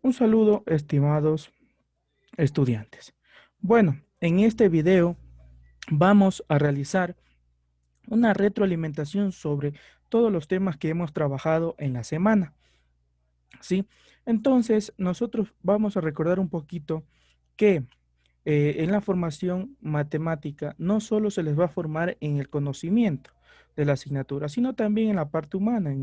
Un saludo, estimados estudiantes. Bueno, en este video vamos a realizar una retroalimentación sobre todos los temas que hemos trabajado en la semana, ¿sí? Entonces, nosotros vamos a recordar un poquito que en la formación matemática no solo se les va a formar en el conocimiento de la asignatura, sino también en la parte humana,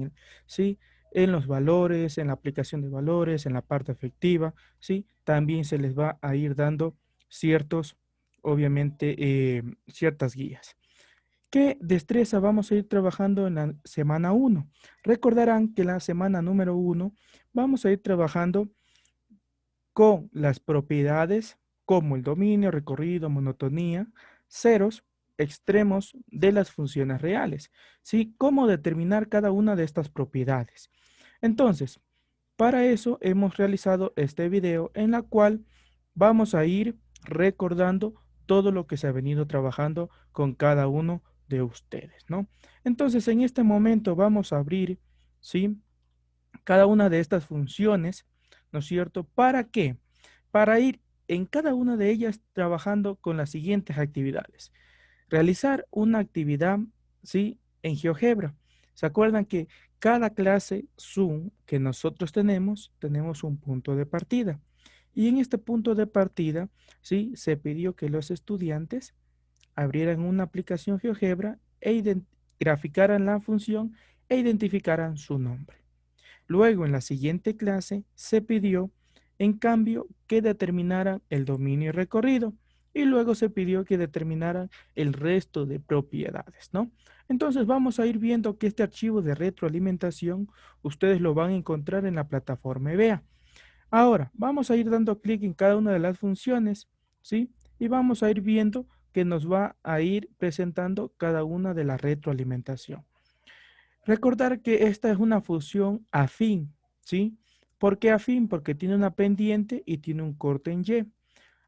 ¿sí? En los valores, en la aplicación de valores, en la parte afectiva, ¿sí? También se les va a ir dando ciertos, obviamente, ciertas guías. ¿Qué destreza vamos a ir trabajando en la semana uno? Recordarán que en la semana número uno vamos a ir trabajando con las propiedades como el dominio, recorrido, monotonía, ceros, extremos de las funciones reales, ¿sí? Cómo determinar cada una de estas propiedades. Entonces, para eso hemos realizado este video en la cual vamos a ir recordando todo lo que se ha venido trabajando con cada uno de ustedes, ¿no? Entonces, en este momento vamos a abrir, ¿sí? Cada una de estas funciones, ¿no es cierto? ¿Para qué? Para ir en cada una de ellas trabajando con las siguientes actividades. Realizar una actividad, ¿sí? En GeoGebra. ¿Se acuerdan que cada clase Zoom que nosotros tenemos un punto de partida? Y en este punto de partida, ¿sí? Se pidió que los estudiantes abrieran una aplicación GeoGebra graficaran la función e identificaran su nombre. Luego, en la siguiente clase, se pidió, en cambio, que determinaran el dominio y recorrido, y luego se pidió que determinaran el resto de propiedades, ¿no? Entonces, vamos a ir viendo que este archivo de retroalimentación ustedes lo van a encontrar en la plataforma EBEA. Ahora, vamos a ir dando clic en cada una de las funciones, ¿sí? Y vamos a ir viendo que nos va a ir presentando cada una de la retroalimentación. Recordar que esta es una función afín, ¿sí? ¿Por qué afín? Porque tiene una pendiente y tiene un corte en Y.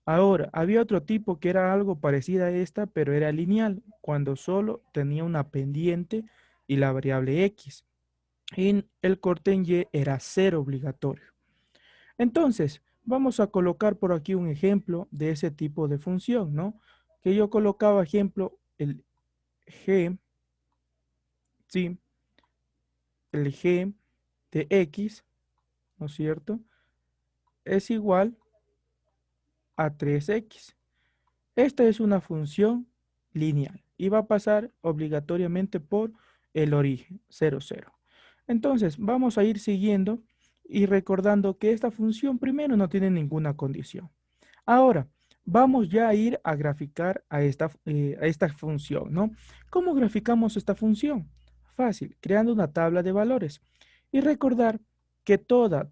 Ahora, había otro tipo que era algo parecida a esta, pero era lineal, cuando solo tenía una pendiente y la variable X. Y el corte en Y era cero obligatorio. Entonces, vamos a colocar por aquí un ejemplo de ese tipo de función, ¿no? Que yo colocaba ejemplo el G, ¿sí? El G de X, ¿no es cierto? Es igual a 3x. Esta es una función lineal y va a pasar obligatoriamente por el origen 0, 0. Entonces, vamos a ir siguiendo y recordando que esta función primero no tiene ninguna condición. Ahora, vamos ya a ir a graficar a esta función, ¿no? ¿Cómo graficamos esta función? Fácil, creando una tabla de valores. Y recordar que toda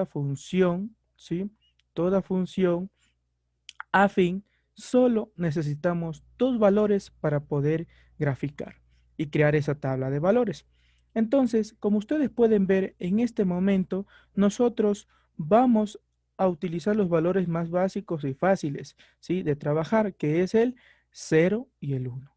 función, ¿sí? Toda función afín, solo necesitamos dos valores para poder graficar y crear esa tabla de valores. Entonces, como ustedes pueden ver, en este momento nosotros vamos a utilizar los valores más básicos y fáciles, ¿sí? De trabajar, que es el 0 y el 1.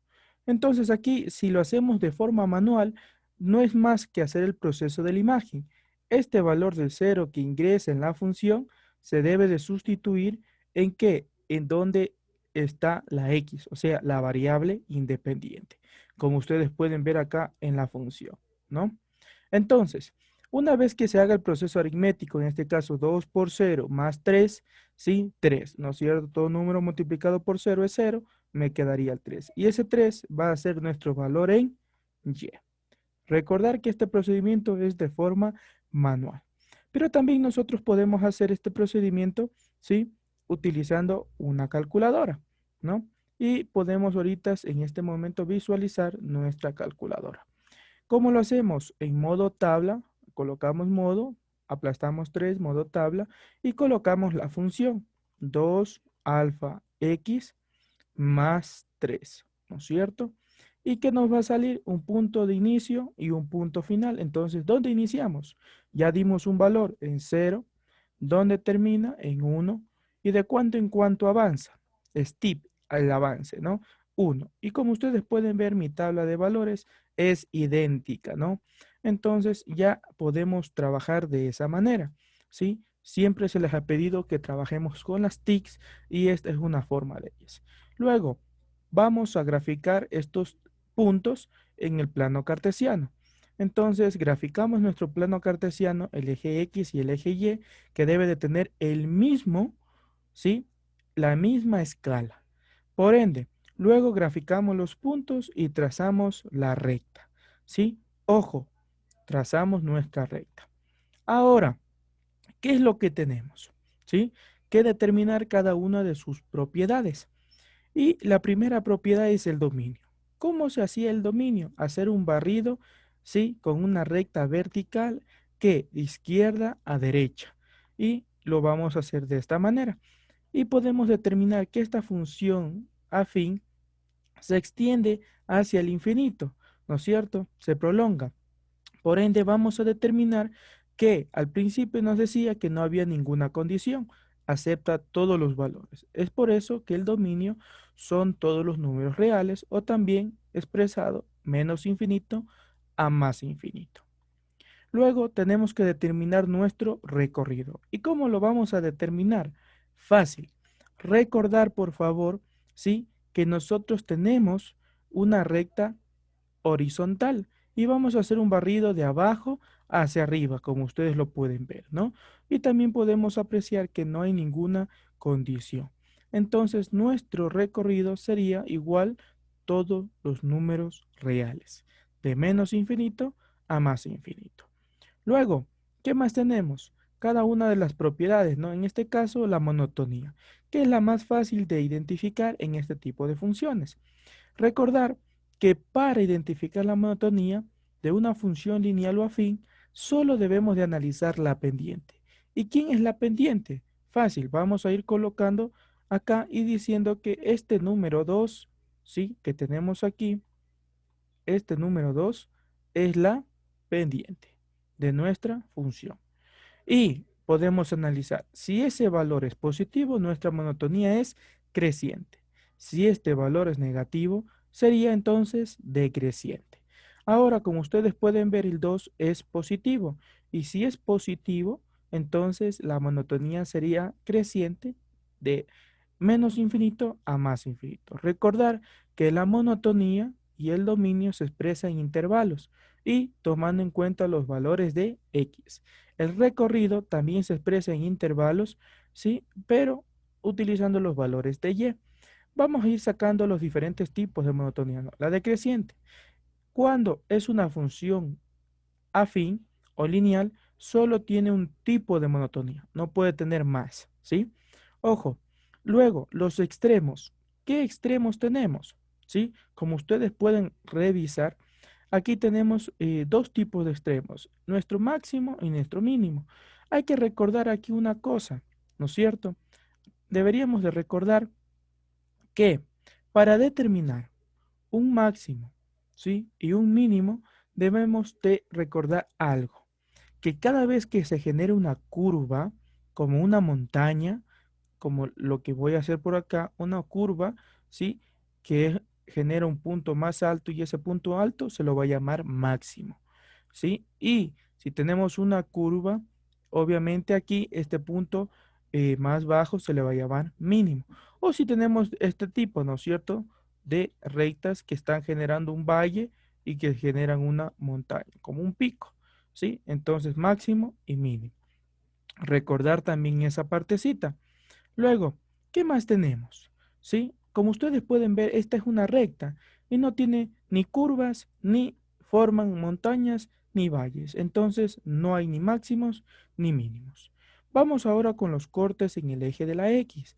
Entonces aquí, si lo hacemos de forma manual, no es más que hacer el proceso de la imagen. Este valor del 0 que ingresa en la función se debe de sustituir en qué, en donde está la X, o sea, la variable independiente, como ustedes pueden ver acá en la función, ¿no? Entonces, una vez que se haga el proceso aritmético, en este caso 2 por 0 más 3, ¿sí? 3, ¿no es cierto? Todo número multiplicado por 0 es 0, me quedaría el 3. Y ese 3 va a ser nuestro valor en Y. Recordar que este procedimiento es de forma manual. Pero también nosotros podemos hacer este procedimiento, ¿sí? Utilizando una calculadora, ¿no? Y podemos ahorita en este momento visualizar nuestra calculadora. ¿Cómo lo hacemos? En modo tabla, colocamos modo, aplastamos 3, modo tabla, y colocamos la función 2 alfa x más 3, ¿no es cierto? Y que nos va a salir un punto de inicio y un punto final. Entonces, ¿dónde iniciamos? Ya dimos un valor en 0, ¿dónde termina? En 1. ¿Y de cuánto en cuánto avanza? Steep, el avance, ¿no? 1. Y como ustedes pueden ver, mi tabla de valores es idéntica, ¿no? Entonces, ya podemos trabajar de esa manera. ¿sí? Siempre se les ha pedido que trabajemos con las TICs y esta es una forma de ellas. Luego, vamos a graficar estos puntos en el plano cartesiano. Entonces, graficamos nuestro plano cartesiano, el eje X y el eje Y, que debe de tener el mismo, ¿sí? La misma escala. Por ende, luego graficamos los puntos y trazamos la recta, ¿sí? Ojo, trazamos nuestra recta. Ahora, ¿qué es lo que tenemos? ¿Sí? Que determinar cada una de sus propiedades. Y la primera propiedad es el dominio. ¿Cómo se hacía el dominio? Hacer un barrido, ¿sí? Con una recta vertical que de izquierda a derecha. Y lo vamos a hacer de esta manera. Y podemos determinar que esta función afín se extiende hacia el infinito, ¿no es cierto? Se prolonga. Por ende, vamos a determinar que al principio nos decía que no había ninguna condición, acepta todos los valores. Es por eso que el dominio son todos los números reales o también expresado menos infinito a más infinito. Luego tenemos que determinar nuestro recorrido. ¿Y cómo lo vamos a determinar? Fácil. Recordar, por favor, ¿sí? Que nosotros tenemos una recta horizontal y vamos a hacer un barrido de abajo hacia arriba, como ustedes lo pueden ver, ¿no? Y también podemos apreciar que no hay ninguna condición. Entonces, nuestro recorrido sería igual todos los números reales, de menos infinito a más infinito. Luego, ¿qué más tenemos? Cada una de las propiedades, ¿no? En este caso, la monotonía, que es la más fácil de identificar en este tipo de funciones. Recordar que para identificar la monotonía de una función lineal o afín, solo debemos de analizar la pendiente. ¿Y quién es la pendiente? Fácil, vamos a ir colocando acá y diciendo que este número 2, ¿sí? Que tenemos aquí, este número 2 es la pendiente de nuestra función. Y podemos analizar, si ese valor es positivo, nuestra monotonía es creciente. Si este valor es negativo, sería entonces decreciente. Ahora, como ustedes pueden ver, el 2 es positivo. Y si es positivo, entonces la monotonía sería creciente de menos infinito a más infinito. Recordar que la monotonía y el dominio se expresan en intervalos y tomando en cuenta los valores de x. El recorrido también se expresa en intervalos, ¿sí? Pero utilizando los valores de y. Vamos a ir sacando los diferentes tipos de monotonía, ¿no? La decreciente. Cuando es una función afín o lineal, solo tiene un tipo de monotonía, no puede tener más, ¿sí? Ojo, luego los extremos. ¿Qué extremos tenemos? ¿Sí? Como ustedes pueden revisar, aquí tenemos dos tipos de extremos, nuestro máximo y nuestro mínimo. Hay que recordar aquí una cosa, ¿no es cierto? Deberíamos de recordar que para determinar un máximo, ¿sí? Y un mínimo, debemos de recordar algo, que cada vez que se genere una curva, como una montaña, como lo que voy a hacer por acá, una curva, ¿sí? Que genera un punto más alto y ese punto alto se lo va a llamar máximo, ¿sí? Y si tenemos una curva, obviamente aquí este punto más bajo se le va a llamar mínimo. O si tenemos este tipo, ¿no es cierto? De rectas que están generando un valle y que generan una montaña, como un pico, ¿sí? Entonces máximo y mínimo. Recordar también esa partecita. Luego, ¿qué más tenemos? ¿Sí? Como ustedes pueden ver, esta es una recta y no tiene ni curvas, ni forman montañas, ni valles. Entonces, no hay ni máximos ni mínimos. Vamos ahora con los cortes en el eje de la X.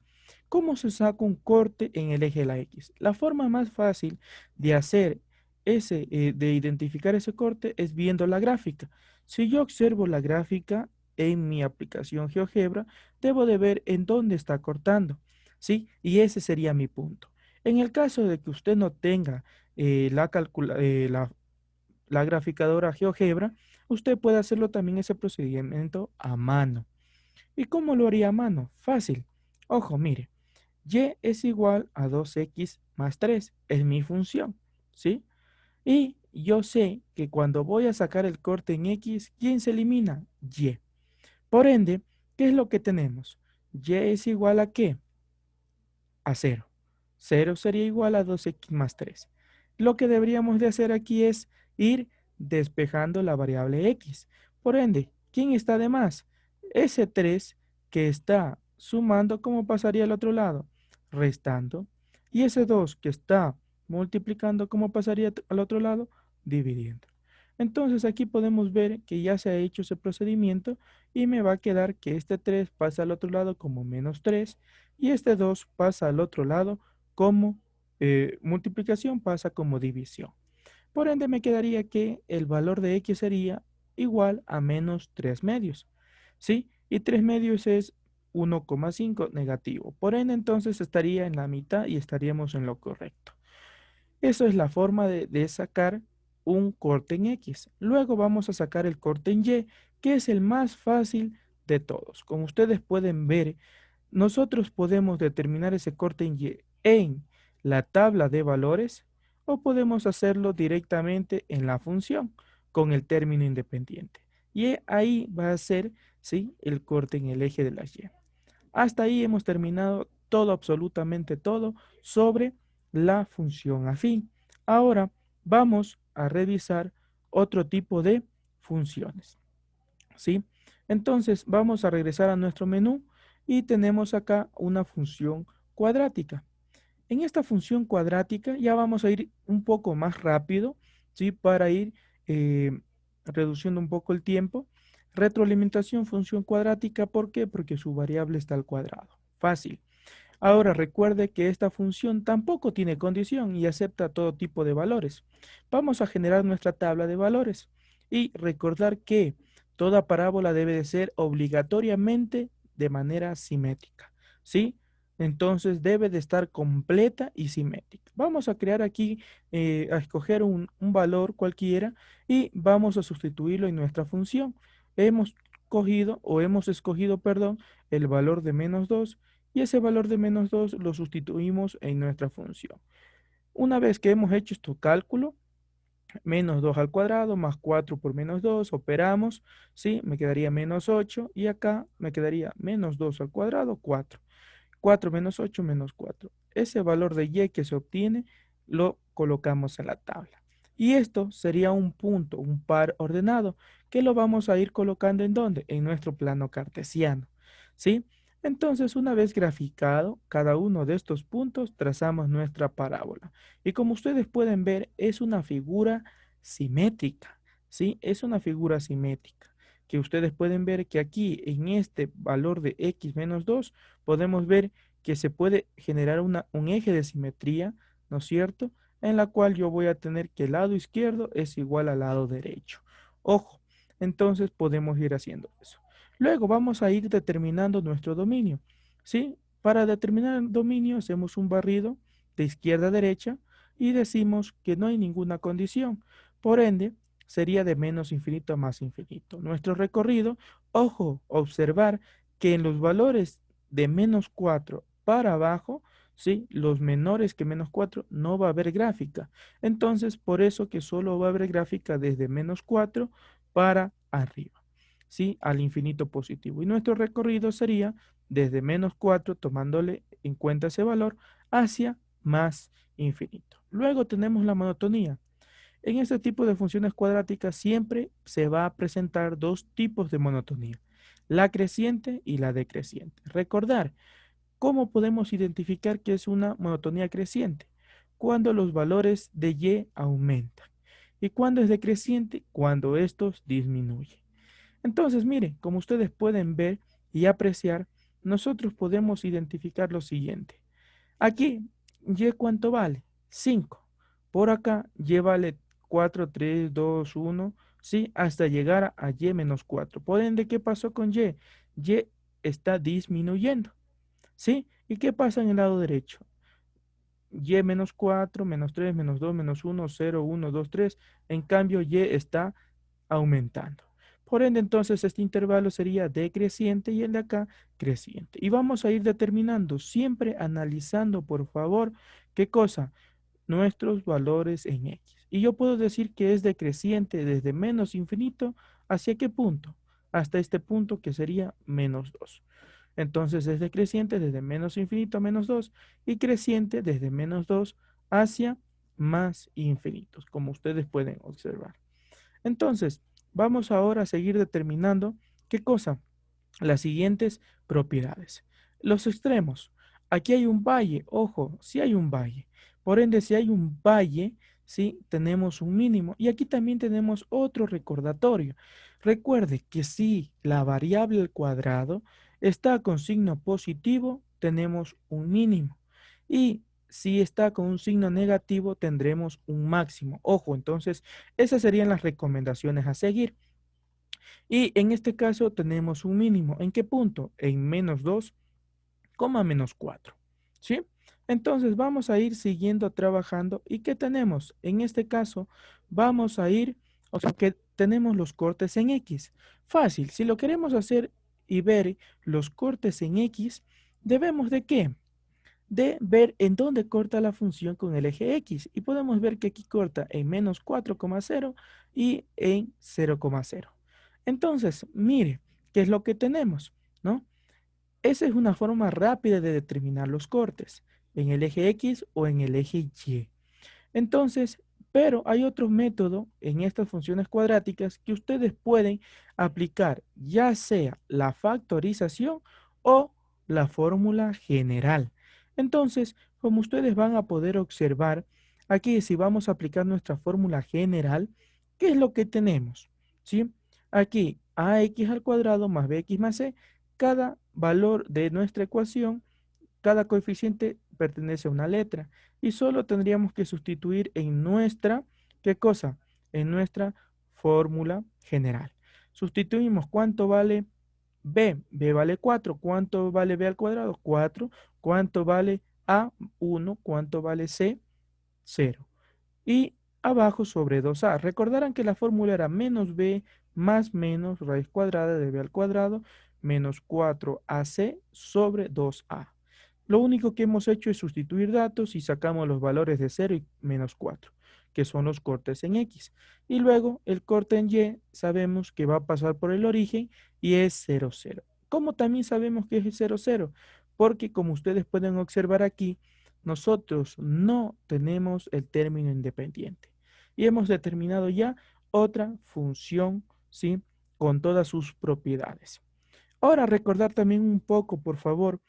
¿Cómo se saca un corte en el eje de la X? La forma más fácil de hacer de identificar ese corte es viendo la gráfica. Si yo observo la gráfica en mi aplicación GeoGebra, debo de ver en dónde está cortando, ¿sí? Y ese sería mi punto. En el caso de que usted no tenga la graficadora GeoGebra, usted puede hacerlo también ese procedimiento a mano. ¿Y cómo lo haría a mano? Fácil. Ojo, mire, y es igual a 2x más 3, es mi función, ¿sí? Y yo sé que cuando voy a sacar el corte en x, ¿quién se elimina? Y. Por ende, ¿qué es lo que tenemos? Y es igual a ¿qué? A cero. Cero sería igual a 2x más 3. Lo que deberíamos de hacer aquí es ir despejando la variable x. Por ende, ¿quién está de más? Ese 3 que está sumando, ¿cómo pasaría al otro lado? Restando. Y ese 2 que está multiplicando, ¿cómo pasaría al otro lado? Dividiendo. Entonces aquí podemos ver que ya se ha hecho ese procedimiento y me va a quedar que este 3 pasa al otro lado como menos 3 y este 2 pasa al otro lado como multiplicación, pasa como división. Por ende me quedaría que el valor de x sería igual a menos 3 medios. ¿Sí? Y 3 medios es 1,5 negativo. Por ende entonces estaría en la mitad y estaríamos en lo correcto. Eso es la forma de sacar un corte en X. Luego vamos a sacar el corte en Y, que es el más fácil de todos. Como ustedes pueden ver, nosotros podemos determinar ese corte en Y en la tabla de valores o podemos hacerlo directamente en la función con el término independiente. Y ahí va a ser, ¿sí?, el corte en el eje de las Y. Hasta ahí hemos terminado todo, absolutamente todo, sobre la función afín. Ahora vamos a revisar otro tipo de funciones, ¿sí? Entonces vamos a regresar a nuestro menú y tenemos acá una función cuadrática. En esta función cuadrática ya vamos a ir un poco más rápido, ¿sí? Para ir reduciendo un poco el tiempo. Retroalimentación, función cuadrática, ¿por qué? Porque su variable está al cuadrado. Fácil. Ahora recuerde que esta función tampoco tiene condición y acepta todo tipo de valores. Vamos a generar nuestra tabla de valores y recordar que toda parábola debe de ser obligatoriamente de manera simétrica, ¿sí? Entonces debe de estar completa y simétrica. Vamos a crear aquí, a escoger un valor cualquiera y vamos a sustituirlo en nuestra función. Hemos cogido o hemos escogido, perdón, el valor de menos 2 y ese valor de menos 2 lo sustituimos en nuestra función. Una vez que hemos hecho este cálculo, menos 2 al cuadrado más 4 por menos 2 operamos, ¿sí? Me quedaría menos 8 y acá me quedaría menos 2 al cuadrado, 4. 4 menos 8 menos 4. Ese valor de y que se obtiene lo colocamos en la tabla. Y esto sería un punto, un par ordenado, que lo vamos a ir colocando ¿en dónde? En nuestro plano cartesiano, ¿sí? Entonces, una vez graficado cada uno de estos puntos, trazamos nuestra parábola. Y como ustedes pueden ver, es una figura simétrica, ¿sí? Es una figura simétrica, que ustedes pueden ver que aquí, en este valor de x menos 2, podemos ver que se puede generar un eje de simetría, ¿no es cierto? En la cual yo voy a tener que el lado izquierdo es igual al lado derecho. Ojo, entonces podemos ir haciendo eso. Luego vamos a ir determinando nuestro dominio, ¿sí? Para determinar el dominio hacemos un barrido de izquierda a derecha y decimos que no hay ninguna condición. Por ende, sería de menos infinito a más infinito. Nuestro recorrido, ojo, observar que en los valores de menos 4 para abajo, ¿sí? Los menores que menos 4 no va a haber gráfica. Entonces, por eso que solo va a haber gráfica desde menos 4 para arriba, ¿sí? Al infinito positivo. Y nuestro recorrido sería desde menos 4, tomándole en cuenta ese valor, hacia más infinito. Luego tenemos la monotonía. En este tipo de funciones cuadráticas siempre se va a presentar dos tipos de monotonía, la creciente y la decreciente. Recordar, ¿cómo podemos identificar que es una monotonía creciente? Cuando los valores de y aumentan. ¿Y cuando es decreciente? Cuando estos disminuyen. Entonces, miren, como ustedes pueden ver y apreciar, nosotros podemos identificar lo siguiente. Aquí, y cuánto vale? 5. Por acá, y vale 4, 3, 2, 1, ¿sí? Hasta llegar a y menos 4. Por ende, ¿qué pasó con y? Y está disminuyendo, ¿sí? ¿Y qué pasa en el lado derecho? Y menos 4, menos 3, menos 2, menos 1, 0, 1, 2, 3. En cambio, y está aumentando. Por ende, entonces, este intervalo sería decreciente y el de acá creciente. Y vamos a ir determinando, siempre analizando, por favor, ¿qué cosa? Nuestros valores en X. Y yo puedo decir que es decreciente desde menos infinito, ¿hacia qué punto? hasta este punto que sería menos 2. Entonces es decreciente desde menos infinito a menos 2 y creciente desde menos 2 hacia más infinitos, como ustedes pueden observar. Entonces, vamos ahora a seguir determinando qué cosa, las siguientes propiedades. Los extremos. Aquí hay un valle, ojo, si hay un valle. Por ende, si hay un valle, sí, tenemos un mínimo. Y aquí también tenemos otro recordatorio. Recuerde que si la variable al cuadrado está con signo positivo, tenemos un mínimo. Y si está con un signo negativo, tendremos un máximo. Ojo, entonces, esas serían las recomendaciones a seguir. Y en este caso tenemos un mínimo. ¿En qué punto? En menos 2, menos 4. ¿Sí? Entonces vamos a ir siguiendo trabajando. ¿Y qué tenemos? En este caso vamos a ir, o sea, que tenemos los cortes en X. Fácil, si lo queremos hacer y ver los cortes en X, debemos de qué? De ver en dónde corta la función con el eje X. Y podemos ver que aquí corta en menos 4,0 y en 0,0. Entonces, mire, ¿qué es lo que tenemos? ¿No? Esa es una forma rápida de determinar los cortes, en el eje X o en el eje Y. Entonces, pero hay otro método en estas funciones cuadráticas que ustedes pueden aplicar, ya sea la factorización o la fórmula general. Entonces, como ustedes van a poder observar, aquí si vamos a aplicar nuestra fórmula general, ¿qué es lo que tenemos? ¿Sí? Aquí ax al cuadrado más bx más c, cada valor de nuestra ecuación, cada coeficiente pertenece a una letra y solo tendríamos que sustituir en nuestra, ¿qué cosa? En nuestra fórmula general. Sustituimos cuánto vale b. B vale 4. ¿Cuánto vale b al cuadrado? 4. ¿Cuánto vale a? 1. ¿Cuánto vale c? 0. Y abajo sobre 2a. Recordarán que la fórmula era menos b más menos raíz cuadrada de b al cuadrado menos 4ac sobre 2a. Lo único que hemos hecho es sustituir datos y sacamos los valores de 0 y menos 4, que son los cortes en X. Y luego el corte en Y sabemos que va a pasar por el origen y es 0, 0. ¿Cómo también sabemos que es 0, 0? Porque como ustedes pueden observar aquí, nosotros no tenemos el término independiente. Y hemos determinado ya otra función, ¿sí? Con todas sus propiedades. Ahora recordar también un poco, por favor,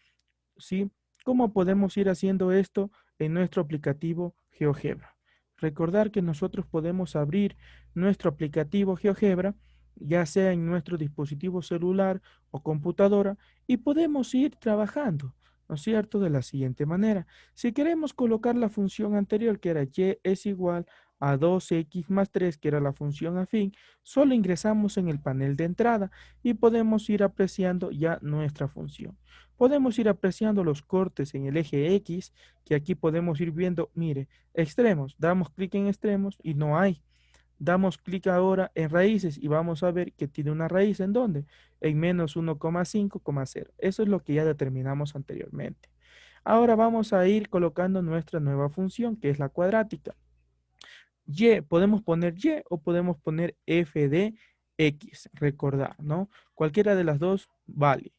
¿sí? ¿Cómo podemos ir haciendo esto en nuestro aplicativo GeoGebra? Recordar que nosotros podemos abrir nuestro aplicativo GeoGebra, ya sea en nuestro dispositivo celular o computadora, y podemos ir trabajando, ¿no es cierto? De la siguiente manera. Si queremos colocar la función anterior, que era y es igual a 2x más 3, que era la función afín, solo ingresamos en el panel de entrada y podemos ir apreciando ya nuestra función. Podemos ir apreciando los cortes en el eje X, que aquí podemos ir viendo, mire, extremos. Damos clic en extremos y no hay. Damos clic ahora en raíces y vamos a ver que tiene una raíz en dónde? En menos 1,5,0. Eso es lo que ya determinamos anteriormente. Ahora vamos a ir colocando nuestra nueva función, que es la cuadrática. Y, podemos poner Y o podemos poner f de X, recordar, ¿no? Cualquiera de las dos vale.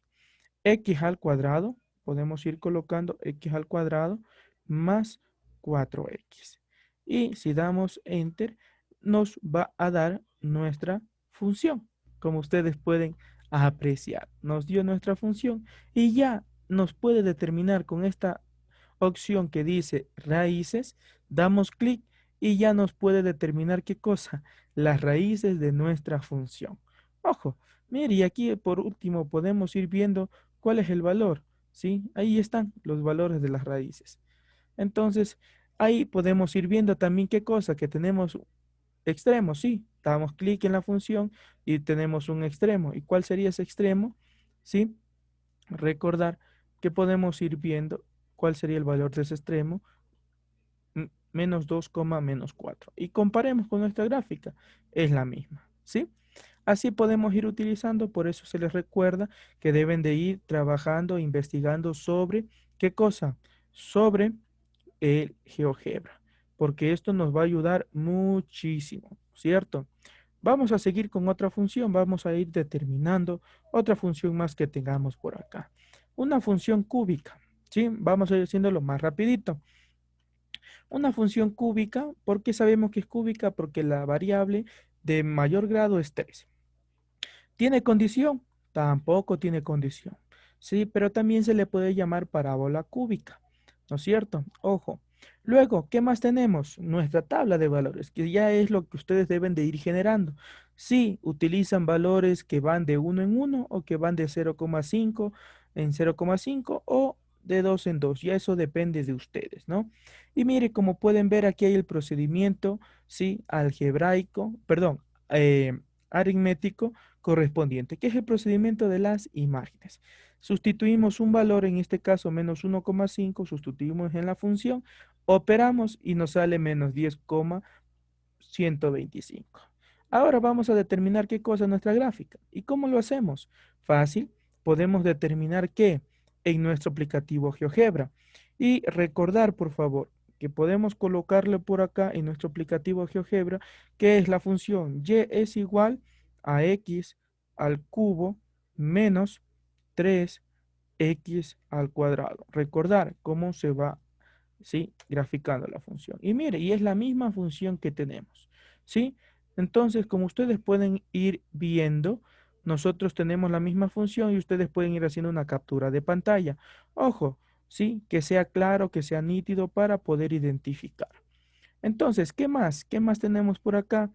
X al cuadrado, podemos ir colocando X al cuadrado más 4X. Y si damos Enter, nos va a dar nuestra función. Como ustedes pueden apreciar, nos dio nuestra función y ya nos puede determinar con esta opción que dice raíces, damos clic y ya nos puede determinar qué cosa, las raíces de nuestra función. Ojo, mire, y aquí por último podemos ir viendo cuál es el valor, ¿sí? Ahí están los valores de las raíces. Entonces, ahí podemos ir viendo también qué cosa, que tenemos extremos, sí. Damos clic en la función y tenemos un extremo. ¿Y cuál sería ese extremo? ¿Sí? Recordar que podemos ir viendo cuál sería el valor de ese extremo, menos 2, menos 4. Y comparemos con nuestra gráfica, es la misma, ¿sí? Así podemos ir utilizando, por eso se les recuerda que deben de ir trabajando, investigando sobre, ¿qué cosa? Sobre el GeoGebra, porque esto nos va a ayudar muchísimo, ¿cierto? Vamos a seguir con otra función. Vamos a ir determinando otra función más que tengamos por acá. Una función cúbica, ¿sí? Vamos a ir haciéndolo más rapidito. Una función cúbica, ¿por qué sabemos que es cúbica? Porque la variable de mayor grado es 3. ¿Tiene condición? Tampoco tiene condición. Sí, pero también se le puede llamar parábola cúbica, ¿no es cierto? Ojo. Luego, ¿qué más tenemos? Nuestra tabla de valores, que ya es lo que ustedes deben de ir generando. Si utilizan valores que van de 1 en 1 o que van de 0,5 en 0,5 o de 2 en 2, ya eso depende de ustedes, ¿no? Y mire, como pueden ver, aquí hay el procedimiento, ¿sí? Algebraico, perdón, aritmético correspondiente, que es el procedimiento de las imágenes. Sustituimos un valor, en este caso menos 1,5, sustituimos en la función, operamos y nos sale menos 10,125. Ahora vamos a determinar qué cosa es nuestra gráfica. ¿Y cómo lo hacemos? Fácil, podemos determinar que en nuestro aplicativo GeoGebra. Y recordar, por favor, que podemos colocarle por acá en nuestro aplicativo GeoGebra, que es la función y es igual a x al cubo menos 3x al cuadrado. Recordar cómo se va, ¿sí? Graficando la función. Y mire, y es la misma función que tenemos, ¿sí? Entonces, como ustedes pueden ir viendo, nosotros tenemos la misma función y ustedes pueden ir haciendo una captura de pantalla. Ojo, ¿sí? Que sea claro, que sea nítido para poder identificar. Entonces, ¿qué más? ¿Qué más tenemos por acá?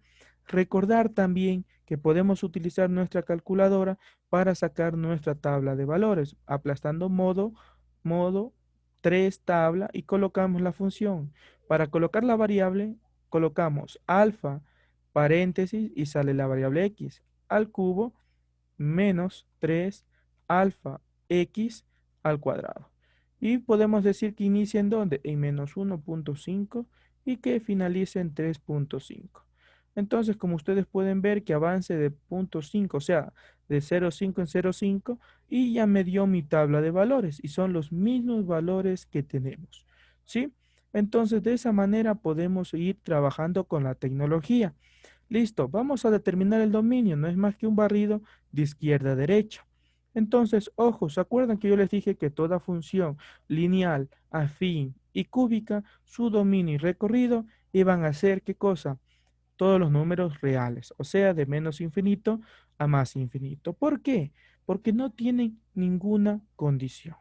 Recordar también que podemos utilizar nuestra calculadora para sacar nuestra tabla de valores, aplastando modo 3 tabla y colocamos la función. Para colocar la variable, colocamos alfa, paréntesis y sale la variable x al cubo menos 3 alfa x al cuadrado. Y podemos decir que inicia en dónde? En menos 1,5 y que finalice en 3,5. Entonces, como ustedes pueden ver que avance de 0,5, o sea, de 0,5 en 0,5 y ya me dio mi tabla de valores y son los mismos valores que tenemos, ¿sí? Entonces, de esa manera podemos ir trabajando con la tecnología. Listo, vamos a determinar el dominio, no es más que un barrido de izquierda a derecha. Entonces, ojo, ¿se acuerdan que yo les dije que toda función lineal, afín y cúbica, su dominio y recorrido iban a ser, ¿qué cosa? Todos los números reales, o sea, de menos infinito a más infinito. ¿Por qué? Porque no tienen ninguna condición.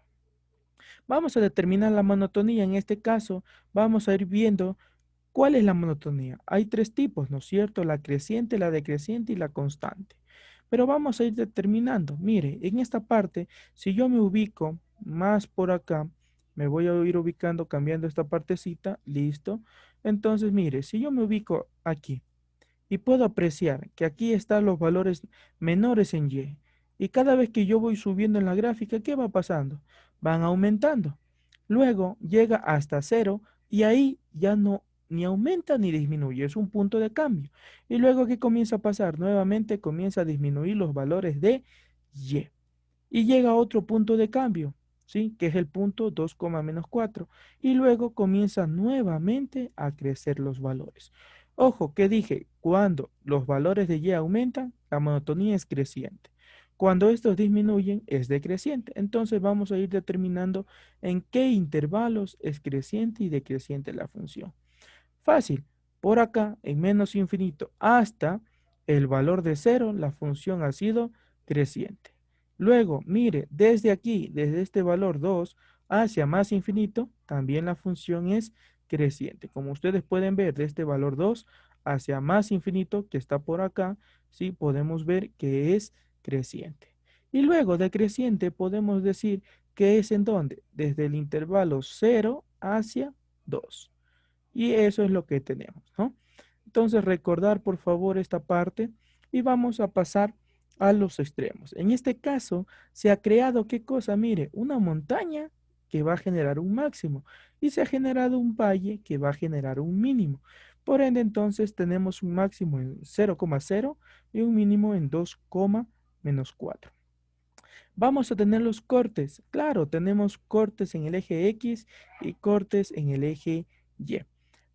Vamos a determinar la monotonía. En este caso, vamos a ir viendo cuál es la monotonía. Hay tres tipos, ¿no es cierto? La creciente, la decreciente y la constante. Pero vamos a ir determinando. Mire, en esta parte, si yo me ubico más por acá, me voy a ir ubicando cambiando esta partecita, listo. Entonces, mire, si yo me ubico aquí, y puedo apreciar que aquí están los valores menores en Y. Y cada vez que yo voy subiendo en la gráfica, ¿qué va pasando? Van aumentando. Luego llega hasta cero y ahí ya no ni aumenta ni disminuye, es un punto de cambio. Y luego, ¿qué comienza a pasar? Nuevamente comienza a disminuir los valores de Y. Y llega a otro punto de cambio, ¿sí? Que es el punto 2, menos 4. Y luego comienza nuevamente a crecer los valores. Ojo, que dije, cuando los valores de Y aumentan, la monotonía es creciente. Cuando estos disminuyen, es decreciente. Entonces vamos a ir determinando en qué intervalos es creciente y decreciente la función. Fácil. Por acá, en menos infinito hasta el valor de cero, la función ha sido creciente. Luego, mire, desde aquí, desde este valor 2 hacia más infinito, también la función es creciente. Como ustedes pueden ver, de este valor 2 hacia más infinito, que está por acá, sí, podemos ver que es creciente. Y luego de creciente podemos decir que es en donde, desde el intervalo 0 hacia 2. Y eso es lo que tenemos, ¿no? Entonces, recordar por favor esta parte y vamos a pasar a los extremos. En este caso, se ha creado, ¿qué cosa? Mire, una montaña que va a generar un máximo y se ha generado un valle que va a generar un mínimo. Por ende, entonces, tenemos un máximo en 0,0 y un mínimo en 2, menos 4. Vamos a tener los cortes. Claro, tenemos cortes en el eje X y cortes en el eje Y.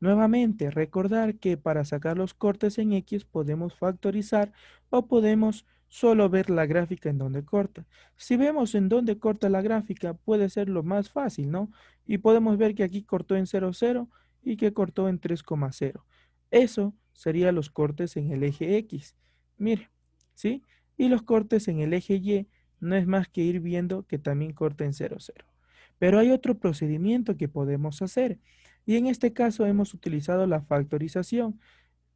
Nuevamente, recordar que para sacar los cortes en X podemos factorizar o podemos solo ver la gráfica en donde corta. Si vemos en dónde corta la gráfica, puede ser lo más fácil, ¿no? Y podemos ver que aquí cortó en 0,0 y que cortó en 3,0. Eso serían los cortes en el eje X. Mire, ¿sí? Y los cortes en el eje Y no es más que ir viendo que también corta en 0,0. Pero hay otro procedimiento que podemos hacer. Y en este caso hemos utilizado la factorización.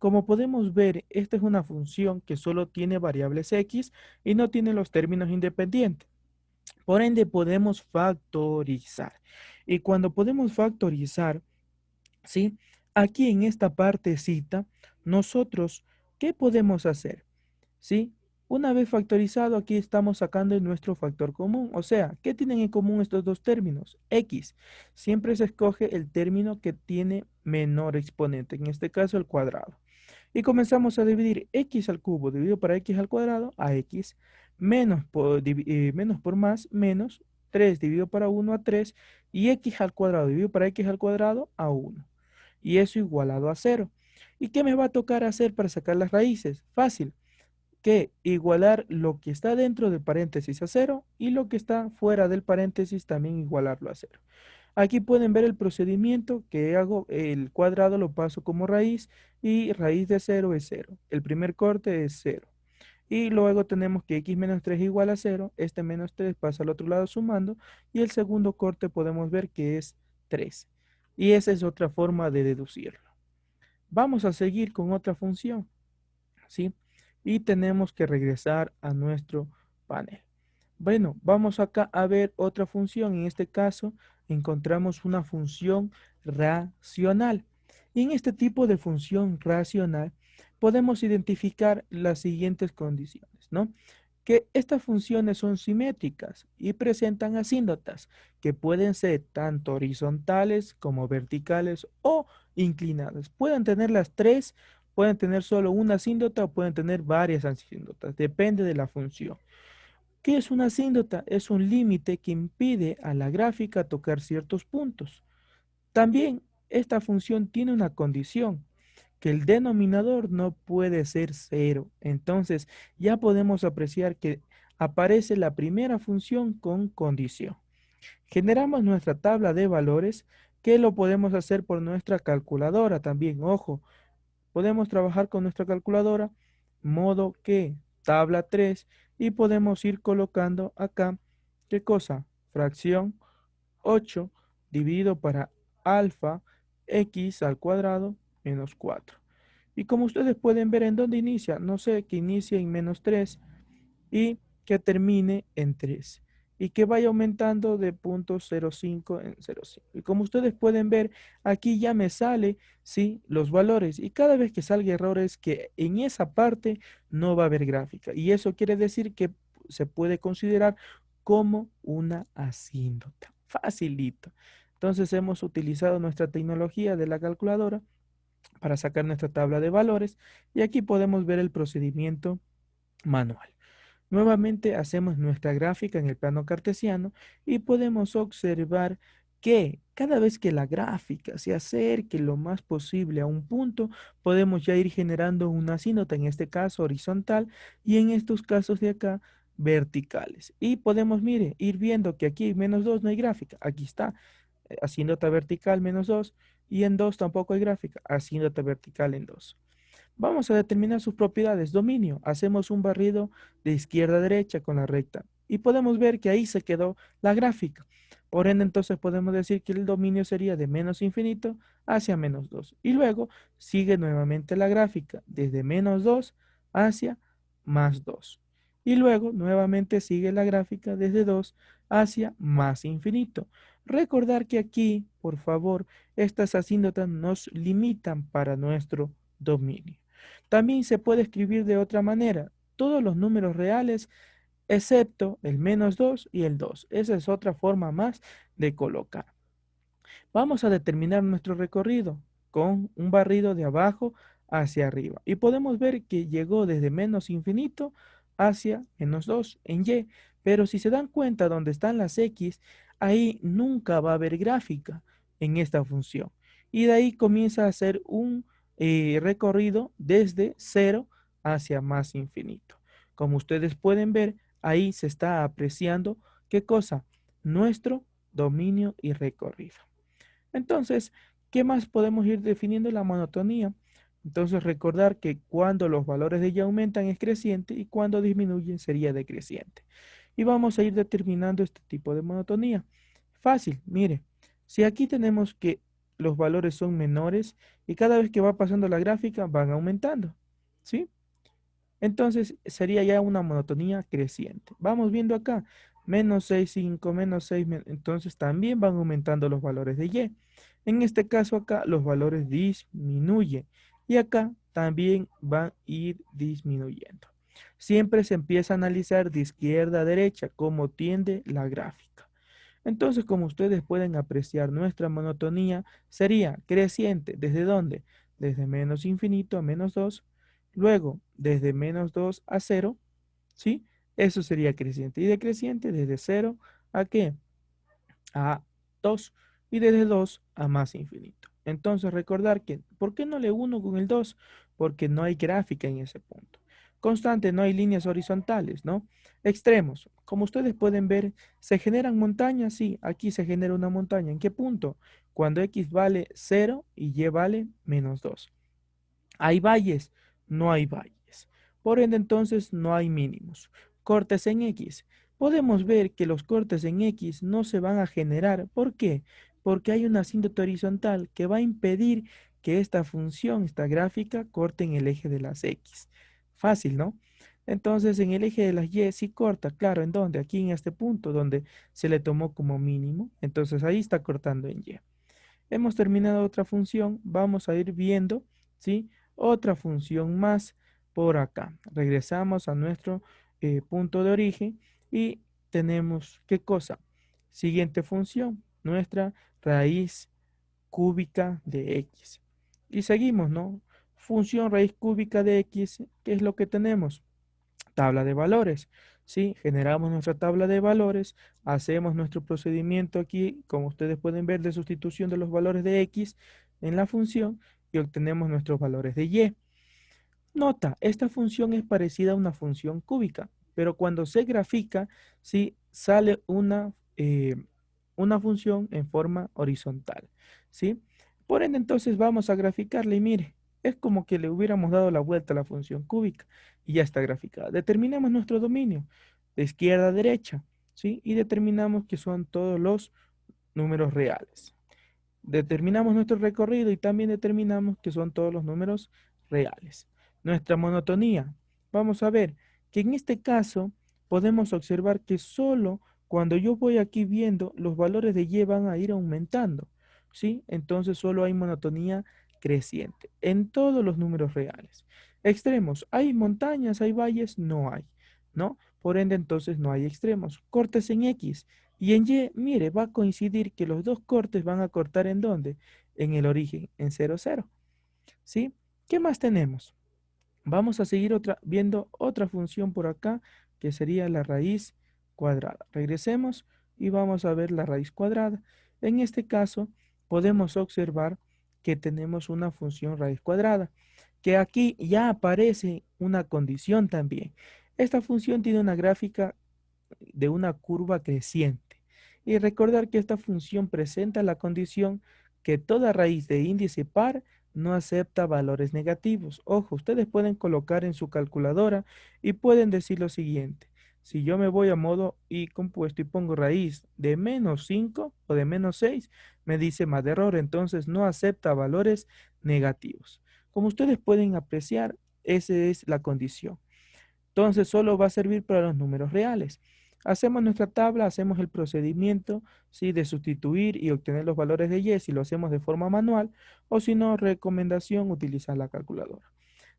Como podemos ver, esta es una función que solo tiene variables x y no tiene los términos independientes. Por ende, podemos factorizar. Y cuando podemos factorizar, ¿sí? Aquí en esta partecita, nosotros, ¿qué podemos hacer? ¿Sí? Una vez factorizado, aquí estamos sacando nuestro factor común. O sea, ¿qué tienen en común estos dos términos? X. Siempre se escoge el término que tiene menor exponente, en este caso el cuadrado. Y comenzamos a dividir x al cubo dividido por x al cuadrado a x, menos por más, menos 3 dividido por 1 a 3, y x al cuadrado dividido por x al cuadrado a 1. Y eso igualado a 0. ¿Y qué me va a tocar hacer para sacar las raíces? Fácil, que igualar lo que está dentro del paréntesis a 0 y lo que está fuera del paréntesis también igualarlo a 0. Aquí pueden ver el procedimiento que hago. El cuadrado lo paso como raíz y raíz de 0 es 0. El primer corte es 0. Y luego tenemos que x menos 3 igual a 0. Este menos 3 pasa al otro lado sumando. Y el segundo corte podemos ver que es 3. Y esa es otra forma de deducirlo. Vamos a seguir con otra función, ¿sí? Y tenemos que regresar a nuestro panel. Bueno, vamos acá a ver otra función. En este caso, encontramos una función racional. Y en este tipo de función racional, podemos identificar las siguientes condiciones, ¿no? Que estas funciones son simétricas y presentan asíntotas, que pueden ser tanto horizontales como verticales o inclinadas. Pueden tener las tres, pueden tener solo una asíntota o pueden tener varias asíntotas, depende de la función. ¿Qué es una asíntota? Es un límite que impide a la gráfica tocar ciertos puntos. También esta función tiene una condición, que el denominador no puede ser cero. Entonces ya podemos apreciar que aparece la primera función con condición. Generamos nuestra tabla de valores, que lo podemos hacer por nuestra calculadora también. Ojo, podemos trabajar con nuestra calculadora, modo que tabla 3, y podemos ir colocando acá, ¿qué cosa? Fracción 8 dividido para alfa x al cuadrado menos 4. Y como ustedes pueden ver en dónde inicia, no sé, que inicie en menos 3 y que termine en 3 y que vaya aumentando de 0.05 en 0.5. Y como ustedes pueden ver, aquí ya me sale, ¿sí?, los valores, y cada vez que salga errores que en esa parte no va a haber gráfica, y eso quiere decir que se puede considerar como una asíntota. Facilito. Entonces hemos utilizado nuestra tecnología de la calculadora para sacar nuestra tabla de valores, y aquí podemos ver el procedimiento manual. Nuevamente hacemos nuestra gráfica en el plano cartesiano y podemos observar que cada vez que la gráfica se acerque lo más posible a un punto, podemos ya ir generando una asíntota, en este caso horizontal, y en estos casos de acá, verticales. Y podemos, mire, ir viendo que aquí menos 2 no hay gráfica. Aquí está, asíntota vertical menos 2, y en 2 tampoco hay gráfica, asíntota vertical en 2. Vamos a determinar sus propiedades. Dominio. Hacemos un barrido de izquierda a derecha con la recta. Y podemos ver que ahí se quedó la gráfica. Por ende, entonces podemos decir que el dominio sería de menos infinito hacia menos 2. Y luego sigue nuevamente la gráfica desde menos 2 hacia más 2. Y luego nuevamente sigue la gráfica desde 2 hacia más infinito. Recordar que aquí, por favor, estas asíntotas nos limitan para nuestro dominio. También se puede escribir de otra manera, todos los números reales excepto el menos 2 y el 2. Esa es otra forma más de colocar. Vamos a determinar nuestro recorrido con un barrido de abajo hacia arriba. Y podemos ver que llegó desde menos infinito hacia menos 2 en Y. Pero si se dan cuenta donde están las X, ahí nunca va a haber gráfica en esta función. y de ahí comienza a hacer un recorrido desde cero hacia más infinito. Como ustedes pueden ver, ahí se está apreciando ¿qué cosa? Nuestro dominio y recorrido. Entonces, ¿qué más podemos ir definiendo? La monotonía. Entonces, recordar que cuando los valores de y aumentan es creciente y cuando disminuyen sería decreciente. Y vamos a ir determinando este tipo de monotonía. Fácil, mire, si aquí tenemos que los valores son menores y cada vez que va pasando la gráfica van aumentando, ¿sí? Entonces sería ya una monotonía creciente. Vamos viendo acá, menos 6 5 menos 6 entonces también van aumentando los valores de Y. En este caso acá los valores disminuyen y acá también van a ir disminuyendo. Siempre se empieza a analizar de izquierda a derecha cómo tiende la gráfica. Entonces, como ustedes pueden apreciar, nuestra monotonía sería creciente. ¿Desde dónde? Desde menos infinito a menos 2. Luego, desde menos 2 a cero, ¿sí? Eso sería creciente. Y decreciente desde cero a ¿qué? A 2 y desde 2 a más infinito. Entonces recordar que, ¿por qué no le uno con el 2? Porque no hay gráfica en ese punto. Constante, no hay líneas horizontales, ¿no? Extremos, como ustedes pueden ver, ¿se generan montañas? Sí, aquí se genera una montaña. ¿En qué punto? Cuando x vale 0 y y vale menos 2. ¿Hay valles? No hay valles. Por ende, entonces, no hay mínimos. Cortes en X. Podemos ver que los cortes en X no se van a generar. ¿Por qué? Porque hay una asíntota horizontal que va a impedir que esta función, esta gráfica, corte en el eje de las X. Fácil, ¿no? Entonces, en el eje de las Y sí corta, claro, ¿en dónde? Aquí en este punto donde se le tomó como mínimo. Entonces, ahí está cortando en Y. Hemos terminado otra función, vamos a ir viendo, ¿sí? Otra función más por acá. Regresamos a nuestro punto de origen y tenemos, ¿qué cosa? Siguiente función, nuestra raíz cúbica de x. Y seguimos, ¿no? Función raíz cúbica de x, ¿qué es lo que tenemos? Tabla de valores. ¿Sí? Generamos nuestra tabla de valores, hacemos nuestro procedimiento aquí, como ustedes pueden ver, de sustitución de los valores de x en la función y obtenemos nuestros valores de y. Nota, esta función es parecida a una función cúbica, pero cuando se grafica, sí sale una función en forma horizontal, ¿sí? Por ende, entonces vamos a graficarla y mire, es como que le hubiéramos dado la vuelta a la función cúbica y ya está graficada. Determinamos nuestro dominio de izquierda a derecha, ¿sí? Y determinamos que son todos los números reales. Determinamos nuestro recorrido y también determinamos que son todos los números reales. Nuestra monotonía. Vamos a ver que en este caso podemos observar que solo cuando yo voy aquí viendo los valores de y van a ir aumentando, ¿sí? Entonces solo hay monotonía creciente en todos los números reales. Extremos, ¿hay montañas, hay valles? No hay, ¿no? Por ende entonces no hay extremos. Cortes en X. Y en Y, mire, va a coincidir que los dos cortes van a cortar ¿en dónde? En el origen, en 0, 0. ¿Sí? ¿Qué más tenemos? Vamos a seguir viendo otra función por acá, que sería la raíz cuadrada. Regresemos y vamos a ver la raíz cuadrada. En este caso, podemos observar que tenemos una función raíz cuadrada, que aquí ya aparece una condición también. Esta función tiene una gráfica de una curva creciente. Y recordar que esta función presenta la condición que toda raíz de índice par no acepta valores negativos. Ojo, ustedes pueden colocar en su calculadora y pueden decir lo siguiente. Si yo me voy a modo y compuesto y pongo raíz de menos 5 o de menos 6, me dice más de error, entonces no acepta valores negativos. Como ustedes pueden apreciar, esa es la condición. Entonces solo va a servir para los números reales. Hacemos nuestra tabla, hacemos el procedimiento, ¿sí? De sustituir y obtener los valores de y si lo hacemos de forma manual o si no, recomendación, utilizar la calculadora.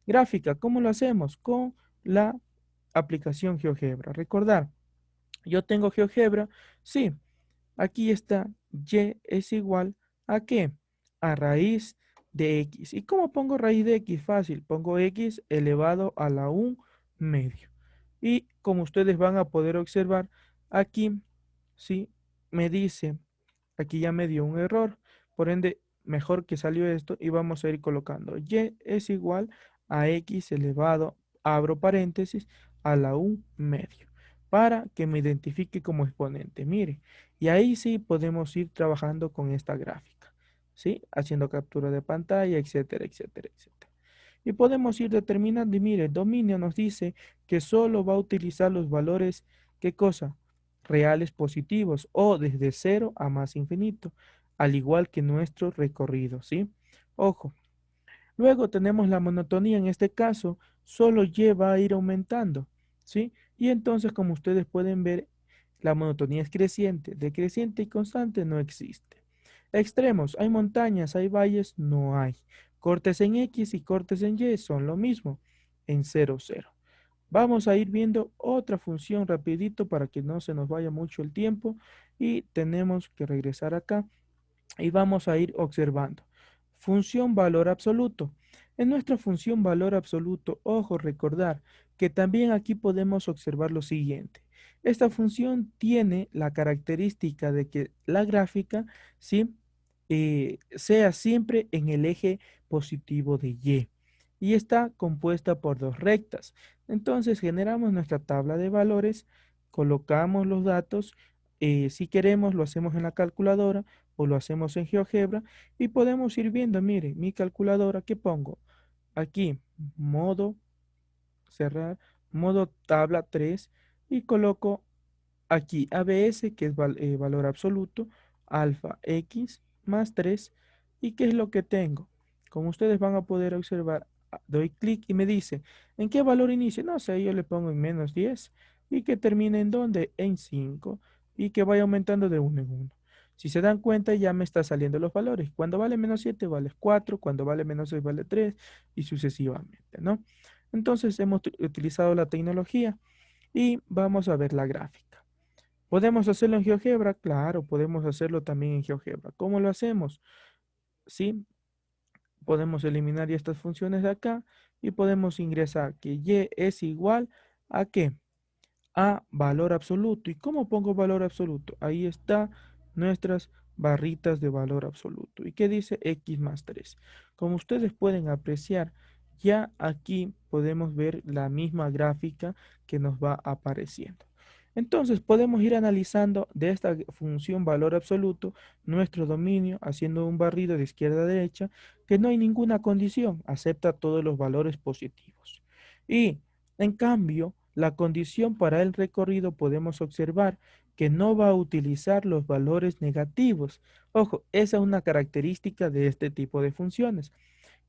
Gráfica, ¿cómo lo hacemos? Con la aplicación GeoGebra. Recordar, yo tengo GeoGebra, sí, aquí está y es igual a ¿qué? A raíz de x. ¿Y cómo pongo raíz de x? Fácil, pongo x elevado a la 1 medio. Y como ustedes van a poder observar, aquí, ¿sí? Me dice, aquí ya me dio un error, por ende mejor que salió esto y vamos a ir colocando y es igual a x elevado, abro paréntesis, a la 1 medio, para que me identifique como exponente. Mire, y ahí sí podemos ir trabajando con esta gráfica, ¿sí? Haciendo captura de pantalla, etcétera, etcétera, etcétera. Y podemos ir determinando, y mire, el dominio nos dice que solo va a utilizar los valores, ¿qué cosa? Reales positivos o desde cero a más infinito, al igual que nuestro recorrido, ¿sí? Ojo. Luego tenemos la monotonía, en este caso, solo lleva a ir aumentando, ¿sí? Y entonces, como ustedes pueden ver, la monotonía es creciente, decreciente y constante no existe. Extremos, hay montañas, hay valles, no hay. Cortes en X y cortes en Y son lo mismo, en 0, 0. Vamos a ir viendo otra función rapidito para que no se nos vaya mucho el tiempo y tenemos que regresar acá y vamos a ir observando. Función valor absoluto. En nuestra función valor absoluto, ojo, recordar que también aquí podemos observar lo siguiente. Esta función tiene la característica de que la gráfica, ¿sí? Sea siempre en el eje positivo de Y y está compuesta por dos rectas. Entonces generamos nuestra tabla de valores, colocamos los datos, si queremos lo hacemos en la calculadora o lo hacemos en GeoGebra y podemos ir viendo, mire, mi calculadora, ¿qué pongo? Aquí, modo cerrar, modo tabla 3 y coloco aquí ABS, que es valor absoluto, alfa X más 3. ¿Y qué es lo que tengo? Como ustedes van a poder observar, doy clic y me dice, ¿en qué valor inicia? No sé, yo le pongo en menos 10 y que termine en dónde, en 5 y que vaya aumentando de uno en uno. Si se dan cuenta, ya me están saliendo los valores. Cuando vale menos 7 vale 4, cuando vale menos 6 vale 3 y sucesivamente, ¿no? Entonces hemos utilizado la tecnología y vamos a ver la gráfica. ¿Podemos hacerlo en GeoGebra? Claro, podemos hacerlo también en GeoGebra. ¿Cómo lo hacemos? Sí, podemos eliminar ya estas funciones de acá y podemos ingresar que Y es igual a ¿qué? A valor absoluto. ¿Y cómo pongo valor absoluto? Ahí está nuestras barritas de valor absoluto. ¿Y qué dice X más 3? Como ustedes pueden apreciar, ya aquí podemos ver la misma gráfica que nos va apareciendo. Entonces podemos ir analizando de esta función valor absoluto nuestro dominio haciendo un barrido de izquierda a derecha que no hay ninguna condición, acepta todos los valores positivos. Y en cambio, la condición para el recorrido podemos observar que no va a utilizar los valores negativos. Ojo, esa es una característica de este tipo de funciones.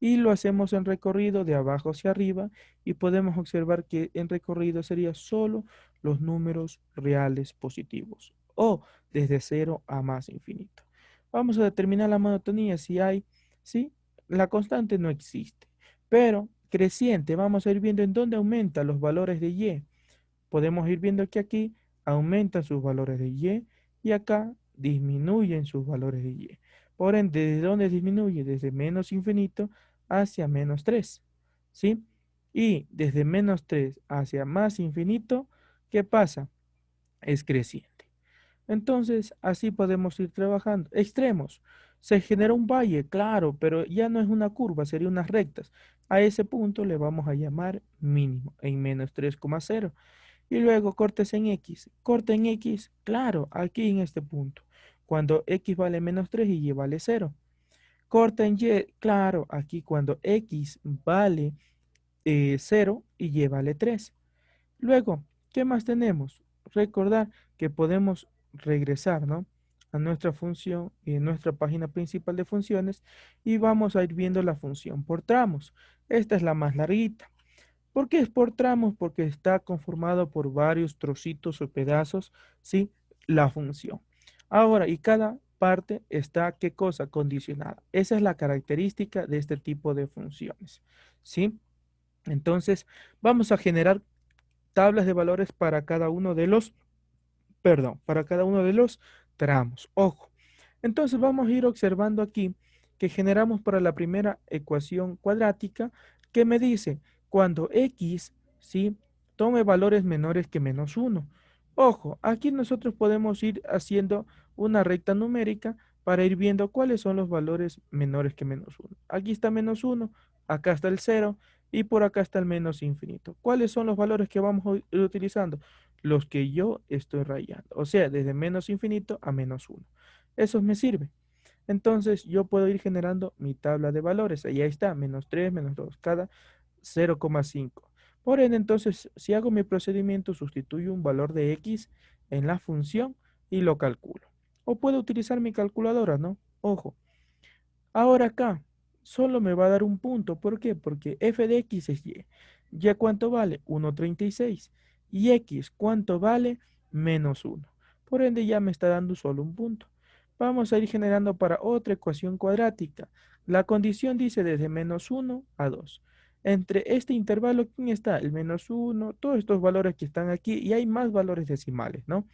Y lo hacemos en recorrido de abajo hacia arriba y podemos observar que en recorrido sería solo los números reales positivos o desde cero a más infinito. Vamos a determinar la monotonía si hay, ¿sí? La constante no existe, pero creciente, vamos a ir viendo en dónde aumentan los valores de Y. Podemos ir viendo que aquí aumentan sus valores de Y acá disminuyen sus valores de Y. Por ende, ¿desde dónde disminuye? Desde menos infinito hacia menos 3, ¿sí? Y desde menos 3 hacia más infinito, ¿qué pasa? Es creciente. Entonces, así podemos ir trabajando. Extremos. Se genera un valle, claro, pero ya no es una curva, sería unas rectas. A ese punto le vamos a llamar mínimo, en menos 3,0. Y luego cortes en X. Corte en X, claro, aquí en este punto. Cuando X vale menos 3 y Y vale 0. Corta en Y, claro, aquí cuando X vale 0 y Y vale 3. Luego, ¿qué más tenemos? Recordar que podemos regresar, ¿no? A nuestra función y en nuestra página principal de funciones y vamos a ir viendo la función por tramos. Esta es la más larguita. ¿Por qué es por tramos? Porque está conformado por varios trocitos o pedazos, ¿sí? La función. Ahora, y cada parte está, ¿qué cosa? Condicionada. Esa es la característica de este tipo de funciones, ¿sí? Entonces, vamos a generar tablas de valores para cada uno de los, perdón, para cada uno de los tramos. Ojo. Entonces vamos a ir observando aquí que generamos para la primera ecuación cuadrática que me dice cuando x, ¿sí? Tome valores menores que -1. Ojo, aquí nosotros podemos ir haciendo una recta numérica para ir viendo cuáles son los valores menores que menos uno. Aquí está menos uno, acá está el cero y por acá está el menos infinito. ¿Cuáles son los valores que vamos a ir utilizando? Los que yo estoy rayando, o sea, desde menos infinito a menos uno. Eso me sirve. Entonces yo puedo ir generando mi tabla de valores. Ahí está, menos 3, menos 2, cada 0,5. Por ende, entonces, si hago mi procedimiento, sustituyo un valor de x en la función y lo calculo. O puedo utilizar mi calculadora, ¿no? Ojo, ahora acá solo me va a dar un punto. ¿Por qué? Porque f de x es y. ¿Y cuánto vale? 1,36. ¿Y x cuánto vale? Menos 1. Por ende ya me está dando solo un punto. Vamos a ir generando para otra ecuación cuadrática. La condición dice desde menos 1 a 2. Entre este intervalo, ¿quién está? El menos 1, todos estos valores que están aquí y hay más valores decimales, ¿no?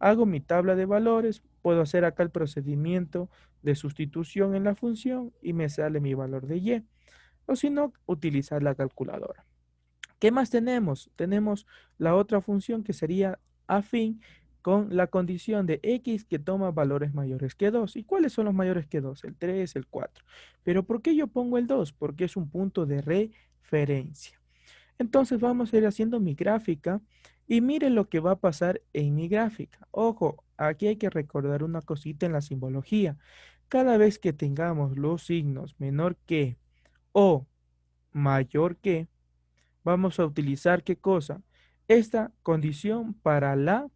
Hago mi tabla de valores, puedo hacer acá el procedimiento de sustitución en la función y me sale mi valor de y. O si no, utilizar la calculadora. ¿Qué más tenemos? Tenemos la otra función que sería afín con la condición de x que toma valores mayores que 2. ¿Y cuáles son los mayores que 2? El 3, el 4. ¿Pero por qué yo pongo el 2? Porque es un punto de referencia. Entonces vamos a ir haciendo mi gráfica y miren lo que va a pasar en mi gráfica. Ojo, aquí hay que recordar una cosita en la simbología. Cada vez que tengamos los signos menor que o mayor que, vamos a utilizar ¿qué cosa? Esta condición para la,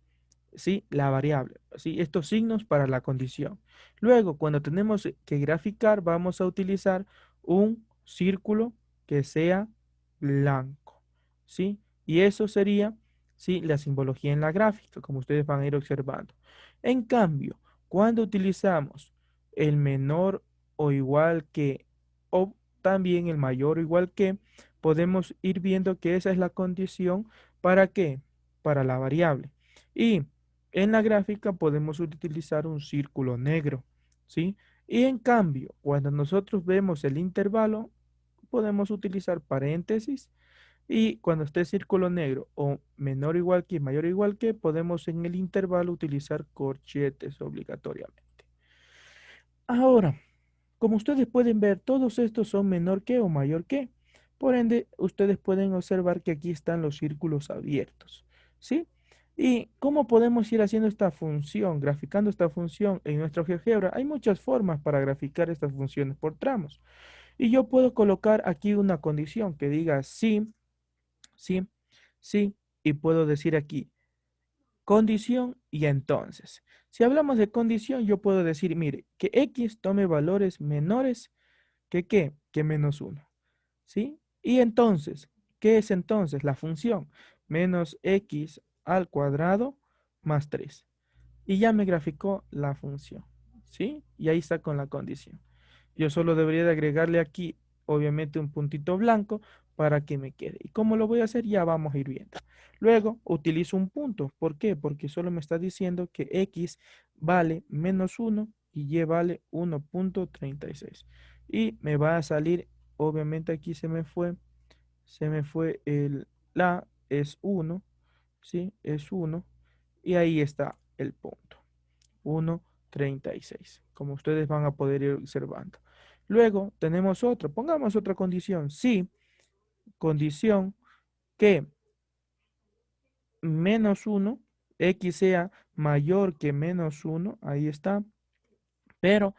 ¿sí? La variable, ¿sí? Estos signos para la condición. Luego, cuando tenemos que graficar, vamos a utilizar un círculo que sea blanco, ¿sí? Y eso sería, ¿sí? La simbología en la gráfica, como ustedes van a ir observando. En cambio, cuando utilizamos el menor o igual que, o también el mayor o igual que, podemos ir viendo que esa es la condición para qué, para la variable. Y en la gráfica podemos utilizar un círculo negro, ¿sí? Y en cambio, cuando nosotros vemos el intervalo, podemos utilizar paréntesis y cuando esté círculo negro o menor o igual que, mayor o igual que, podemos en el intervalo utilizar corchetes obligatoriamente. Ahora, como ustedes pueden ver, todos estos son menor que o mayor que. Por ende, ustedes pueden observar que aquí están los círculos abiertos, ¿sí? ¿Y cómo podemos ir haciendo esta función, graficando esta función en nuestro GeoGebra? Hay muchas formas para graficar estas funciones por tramos. Y yo puedo colocar aquí una condición que diga sí, sí, sí, y puedo decir aquí condición y entonces. Si hablamos de condición, yo puedo decir, mire, que x tome valores menores que qué, que menos uno, ¿sí? Y entonces, ¿qué es entonces? La función menos x al cuadrado más 3. Y ya me graficó la función, ¿sí? Y ahí está con la condición. Yo solo debería de agregarle aquí, obviamente, un puntito blanco para que me quede. ¿Y cómo lo voy a hacer? Ya vamos a ir viendo. Luego, utilizo un punto. ¿Por qué? Porque solo me está diciendo que x vale menos 1 y y vale 1,36. Y me va a salir, obviamente aquí se me fue la es 1, ¿sí? Es 1. Y ahí está el punto. 1,36, como ustedes van a poder ir observando. Luego tenemos otro, pongamos otra condición. Si condición que menos 1, x sea mayor que menos 1, ahí está, pero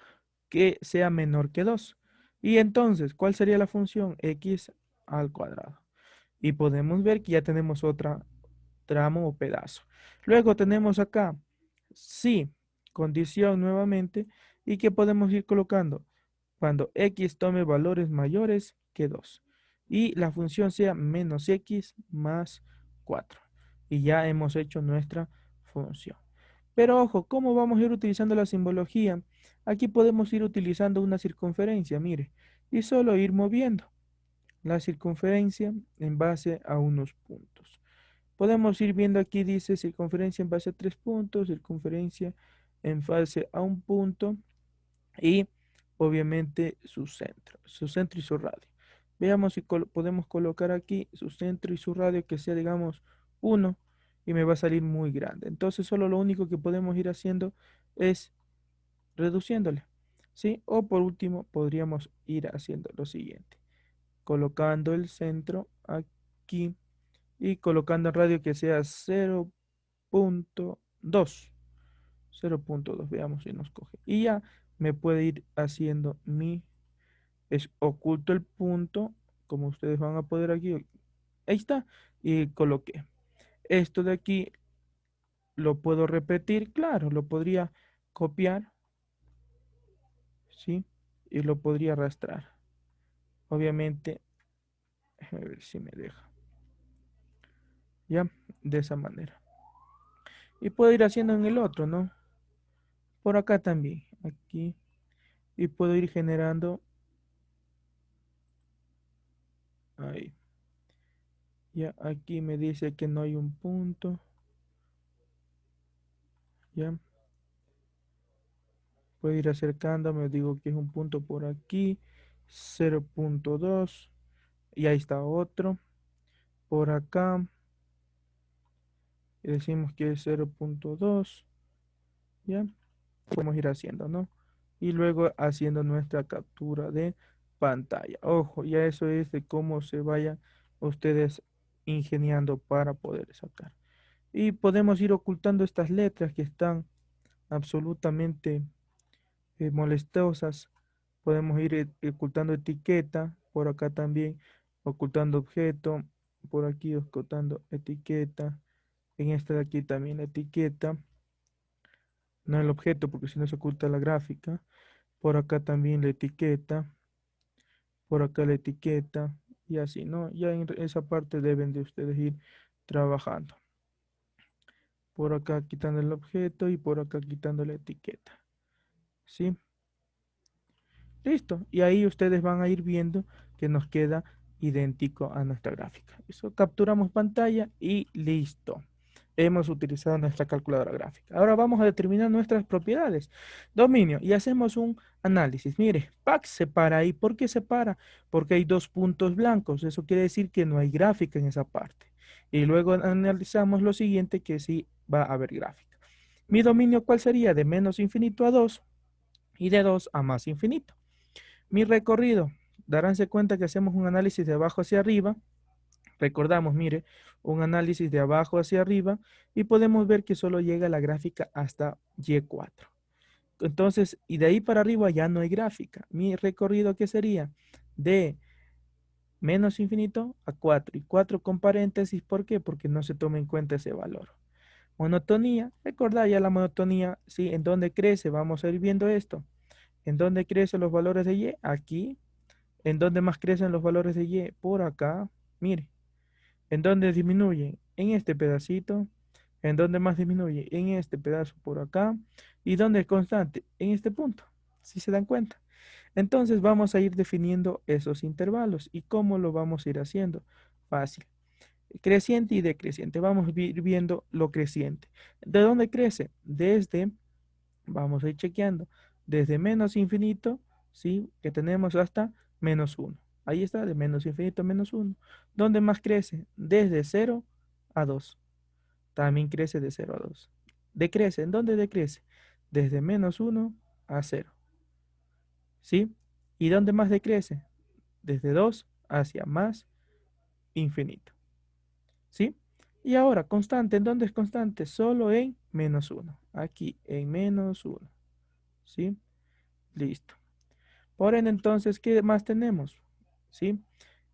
que sea menor que 2. Y entonces, ¿cuál sería la función? X al cuadrado. Y podemos ver que ya tenemos otra tramo o pedazo. Luego tenemos acá, si, condición nuevamente, y que podemos ir colocando cuando x tome valores mayores que 2 y la función sea menos x más 4. Y ya hemos hecho nuestra función. Pero ojo, ¿cómo vamos a ir utilizando la simbología? Aquí podemos ir utilizando una circunferencia, mire, y solo ir moviendo la circunferencia en base a unos puntos. Podemos ir viendo aquí, dice circunferencia en base a 3 puntos, circunferencia en base a un punto y obviamente su centro y su radio. Veamos si podemos colocar aquí su centro y su radio que sea, digamos, 1 y me va a salir muy grande. Entonces, solo lo único que podemos ir haciendo es reduciéndole, ¿sí? O por último, podríamos ir haciendo lo siguiente, colocando el centro aquí y colocando el radio que sea 0.2. 0.2, veamos si nos coge. Y ya me puede ir haciendo oculto el punto, como ustedes van a poder aquí. Ahí está. Y coloqué. Esto de aquí lo puedo repetir, claro, lo podría copiar, ¿sí? Y lo podría arrastrar. Obviamente, a ver si me deja. Ya, de esa manera. Y puedo ir haciendo en el otro, ¿no? Por acá también, aquí. Y puedo ir generando ahí. Ya, aquí me dice que no hay un punto. Ya, puedo ir acercándome, digo que es un punto por aquí. 0.2. Y ahí está otro. Por acá. Y decimos que es 0.2. Ya, podemos ir haciendo, ¿no? Y luego haciendo nuestra captura de pantalla. Ojo, ya eso es de cómo se vayan ustedes ingeniando para poder sacar. Y podemos ir ocultando estas letras que están absolutamente molestosas. Podemos ir ocultando etiqueta, por acá también, ocultando objeto, por aquí ocultando etiqueta, en esta de aquí también la etiqueta, no el objeto porque si no se oculta la gráfica, por acá también la etiqueta, por acá la etiqueta, y así, ¿no? Ya en esa parte deben de ustedes ir trabajando. Por acá quitando el objeto y por acá quitando la etiqueta, ¿sí? Listo. Y ahí ustedes van a ir viendo que nos queda idéntico a nuestra gráfica. Eso capturamos pantalla y listo. Hemos utilizado nuestra calculadora gráfica. Ahora vamos a determinar nuestras propiedades. Dominio. Y hacemos un análisis. Mire, PAC se para ahí. ¿Por qué se para? Porque hay dos puntos blancos. Eso quiere decir que no hay gráfica en esa parte. Y luego analizamos lo siguiente, que sí va a haber gráfica. Mi dominio, ¿cuál sería? De menos infinito a 2 y de 2 a más infinito. Mi recorrido, daránse cuenta que hacemos un análisis de abajo hacia arriba. Recordamos, mire, un análisis de abajo hacia arriba y podemos ver que solo llega la gráfica hasta Y4. Entonces, y de ahí para arriba ya no hay gráfica. Mi recorrido, ¿qué sería? De menos infinito a 4 y 4 con paréntesis. ¿Por qué? Porque no se toma en cuenta ese valor. Monotonía, recordad ya la monotonía, ¿sí? ¿En dónde crece? Vamos a ir viendo esto. ¿En dónde crecen los valores de Y? Aquí. ¿En dónde más crecen los valores de Y? Por acá. Mire. ¿En dónde disminuyen? En este pedacito. ¿En dónde más disminuye? En este pedazo por acá. ¿Y dónde es constante? En este punto. ¿Sí se dan cuenta? Entonces vamos a ir definiendo esos intervalos. ¿Y cómo lo vamos a ir haciendo? Fácil. Creciente y decreciente. Vamos a ir viendo lo creciente. ¿De dónde crece? Desde, vamos a ir chequeando, desde menos infinito, ¿sí? Que tenemos hasta menos 1. Ahí está, de menos infinito a menos 1. ¿Dónde más crece? Desde 0 a 2. También crece de 0 a 2. Decrece, ¿en dónde decrece? Desde menos 1 a 0. ¿Sí? ¿Y dónde más decrece? Desde 2 hacia más infinito. ¿Sí? Y ahora, constante, ¿en dónde es constante? Solo en menos 1. Aquí, en menos 1. ¿Sí? Listo. Por ende, entonces, ¿qué más tenemos? ¿Sí?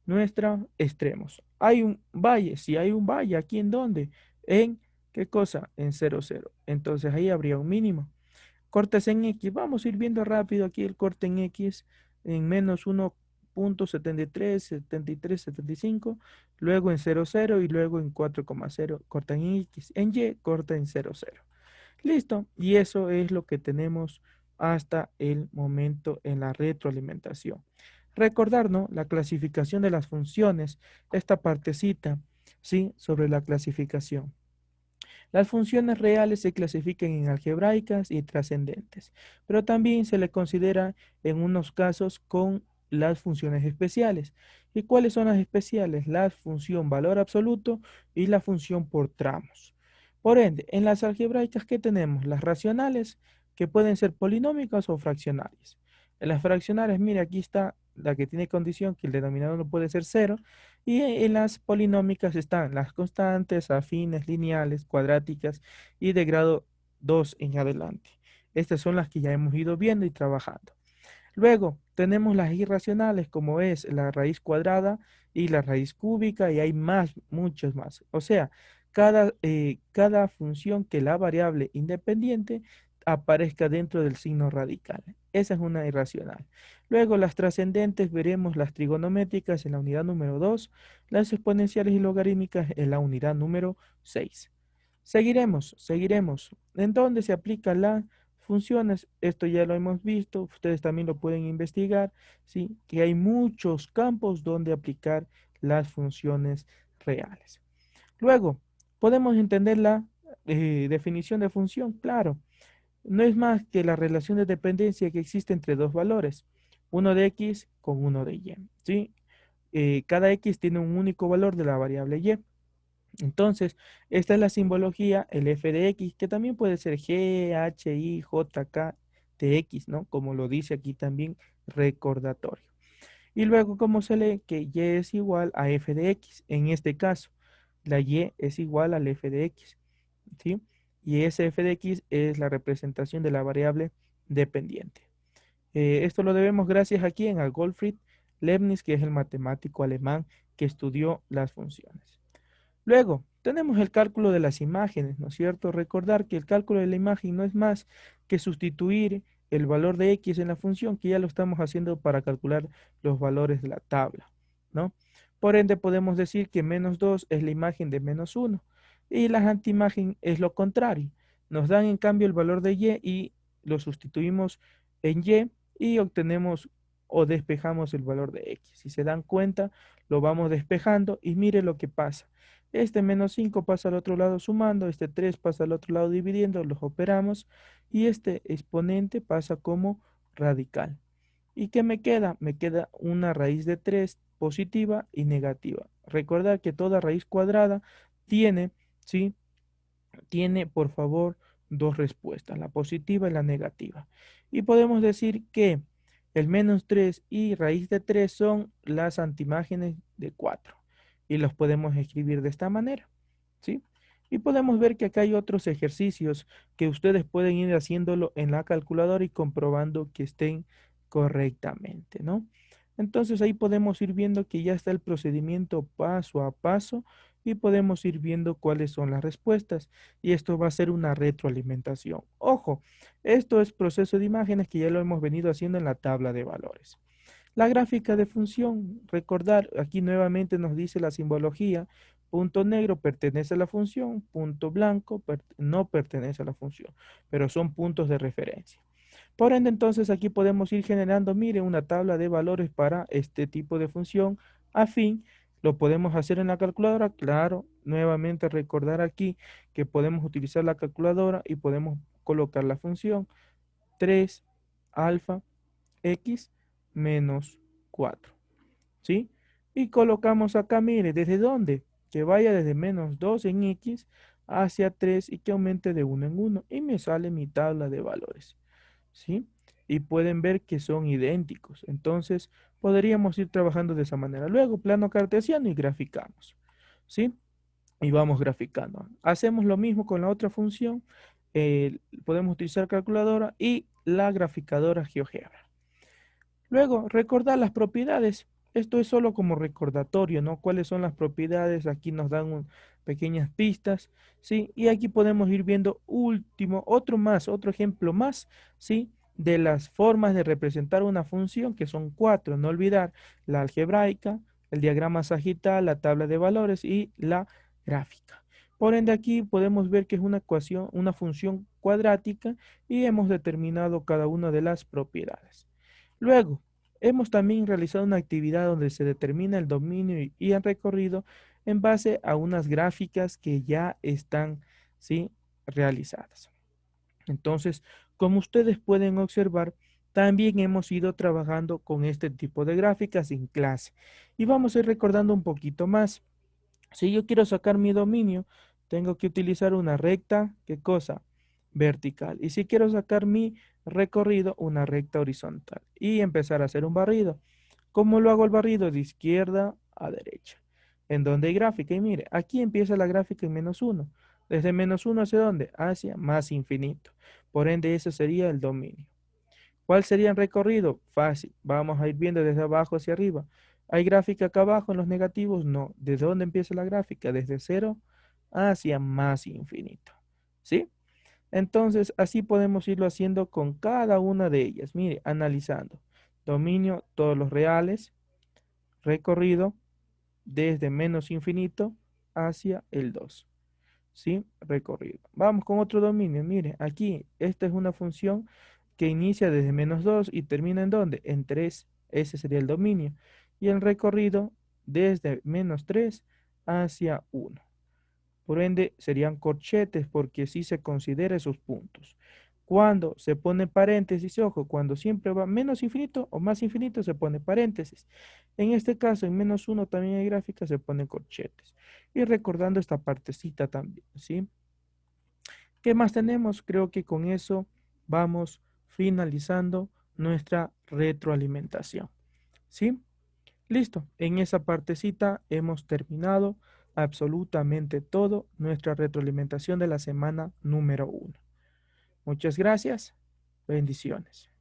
Nuestros extremos. Hay un valle. Si hay un valle, ¿aquí en dónde? ¿En qué cosa? En 0, 0. Entonces, ahí habría un mínimo. Cortes en X. Vamos a ir viendo rápido aquí el corte en X en menos 1.73, 73, 75. Luego en 0, 0 y luego en 4,0. Corta en X. En Y, corta en 0, 0. Listo. Y eso es lo que tenemos hasta el momento en la retroalimentación. Recordar, ¿no? La clasificación de las funciones, esta partecita, ¿sí? Sobre la clasificación. Las funciones reales se clasifican en algebraicas y trascendentes, pero también se le considera en unos casos con las funciones especiales. ¿Y cuáles son las especiales? La función valor absoluto y la función por tramos. Por ende, en las algebraicas, ¿qué tenemos? Las racionales, que pueden ser polinómicas o fraccionarias. En las fraccionarias, mire, aquí está la que tiene condición que el denominador no puede ser cero, y en las polinómicas están las constantes, afines, lineales, cuadráticas y de grado 2 en adelante. Estas son las que ya hemos ido viendo y trabajando. Luego tenemos las irracionales como es la raíz cuadrada y la raíz cúbica y hay más, muchos más. O sea, cada función que la variable independiente aparezca dentro del signo radical. Esa es una irracional. Luego las trascendentes veremos las trigonométricas en la unidad número 2, las exponenciales y logarítmicas en la unidad número 6. Seguiremos. ¿En dónde se aplica la funciones? Esto ya lo hemos visto, ustedes también lo pueden investigar, ¿sí? Que hay muchos campos donde aplicar las funciones reales. Luego, podemos entender la definición de función, claro. No es más que la relación de dependencia que existe entre dos valores, uno de x con uno de y, ¿sí? Cada x tiene un único valor de la variable y. Entonces, esta es la simbología, el f de x, que también puede ser g, h, i, j, k de x, ¿no? Como lo dice aquí también, recordatorio. Y luego, ¿cómo se lee? Que y es igual a f de x. En este caso, la y es igual al f de x, ¿sí? Y ese f de x es la representación de la variable dependiente. Esto lo debemos gracias a quién, a Gottfried Leibniz, que es el matemático alemán que estudió las funciones. Luego, tenemos el cálculo de las imágenes, ¿no es cierto? Recordar que el cálculo de la imagen no es más que sustituir el valor de x en la función, que ya lo estamos haciendo para calcular los valores de la tabla, ¿no? Por ende, podemos decir que menos 2 es la imagen de menos 1 y la antiimagen es lo contrario. Nos dan en cambio el valor de y lo sustituimos en y obtenemos o despejamos el valor de x. Si se dan cuenta, lo vamos despejando y mire lo que pasa. Este menos 5 pasa al otro lado sumando, este 3 pasa al otro lado dividiendo, los operamos y este exponente pasa como radical. ¿Y qué me queda? Me queda una raíz de 3 positiva y negativa. Recordar que toda raíz cuadrada tiene, ¿sí? Tiene, por favor, dos respuestas, la positiva y la negativa. Y podemos decir que el menos 3 y raíz de 3 son las antimágenes de 4. Y los podemos escribir de esta manera, ¿sí? Y podemos ver que acá hay otros ejercicios que ustedes pueden ir haciéndolo en la calculadora y comprobando que estén correctamente, ¿no? Entonces ahí podemos ir viendo que ya está el procedimiento paso a paso y podemos ir viendo cuáles son las respuestas. Y esto va a ser una retroalimentación. Ojo, esto es proceso de imágenes que ya lo hemos venido haciendo en la tabla de valores. La gráfica de función, recordar, aquí nuevamente nos dice la simbología, punto negro pertenece a la función, punto blanco no pertenece a la función, pero son puntos de referencia. Por ende, entonces aquí podemos ir generando, mire, una tabla de valores para este tipo de función afín. Lo podemos hacer en la calculadora, claro, nuevamente recordar aquí que podemos utilizar la calculadora y podemos colocar la función 3 alfa x menos 4, ¿sí? Y colocamos acá, mire, ¿desde dónde? Que vaya desde menos 2 en x hacia 3 y que aumente de 1 en 1 y me sale mi tabla de valores, ¿sí? Y pueden ver que son idénticos. Entonces, podríamos ir trabajando de esa manera. Luego, plano cartesiano y graficamos, ¿sí? Y vamos graficando. Hacemos lo mismo con la otra función. Podemos utilizar calculadora y la graficadora GeoGebra. Luego, recordar las propiedades. Esto es solo como recordatorio, ¿no? ¿Cuáles son las propiedades? Aquí nos dan pequeñas pistas, ¿sí? Y aquí podemos ir viendo otro ejemplo más, ¿sí? De las formas de representar una función, que son cuatro. No olvidar la algebraica, el diagrama sagital, la tabla de valores y la gráfica. Por ende, aquí podemos ver que es una ecuación, una función cuadrática y hemos determinado cada una de las propiedades. Luego, hemos también realizado una actividad donde se determina el dominio y el recorrido en base a unas gráficas que ya están, ¿sí?, realizadas. Entonces, como ustedes pueden observar, también hemos ido trabajando con este tipo de gráficas en clase. Y vamos a ir recordando un poquito más. Si yo quiero sacar mi dominio, tengo que utilizar una recta, ¿qué cosa? vertical. Y si quiero sacar mi recorrido, una recta horizontal. Y empezar a hacer un barrido. ¿Cómo lo hago el barrido? De izquierda a derecha. ¿En donde hay gráfica? Y mire, aquí empieza la gráfica en -1. ¿Desde -1 hacia dónde? Hacia más infinito. Por ende, ese sería el dominio. ¿Cuál sería el recorrido? Fácil. Vamos a ir viendo desde abajo hacia arriba. ¿Hay gráfica acá abajo en los negativos? No. ¿Desde dónde empieza la gráfica? Desde 0 hacia más infinito. ¿Sí? Entonces, así podemos irlo haciendo con cada una de ellas. Mire, analizando. Dominio, todos los reales. Recorrido desde menos infinito hacia el 2. ¿Sí? Recorrido. Vamos con otro dominio. Mire, aquí, esta es una función que inicia desde -2 y termina ¿en dónde? En 3. Ese sería el dominio. Y el recorrido desde -3 hacia 1. Por ende, serían corchetes porque sí se considera esos puntos. Cuando se pone paréntesis, ojo, cuando siempre va menos infinito o más infinito, se pone paréntesis. En este caso, en -1 también hay gráfica, se ponen corchetes. Y recordando esta partecita también, ¿sí? ¿Qué más tenemos? Creo que con eso vamos finalizando nuestra retroalimentación, ¿sí? Listo, en esa partecita hemos terminado absolutamente todo nuestra retroalimentación de la semana número 1. Muchas gracias, bendiciones.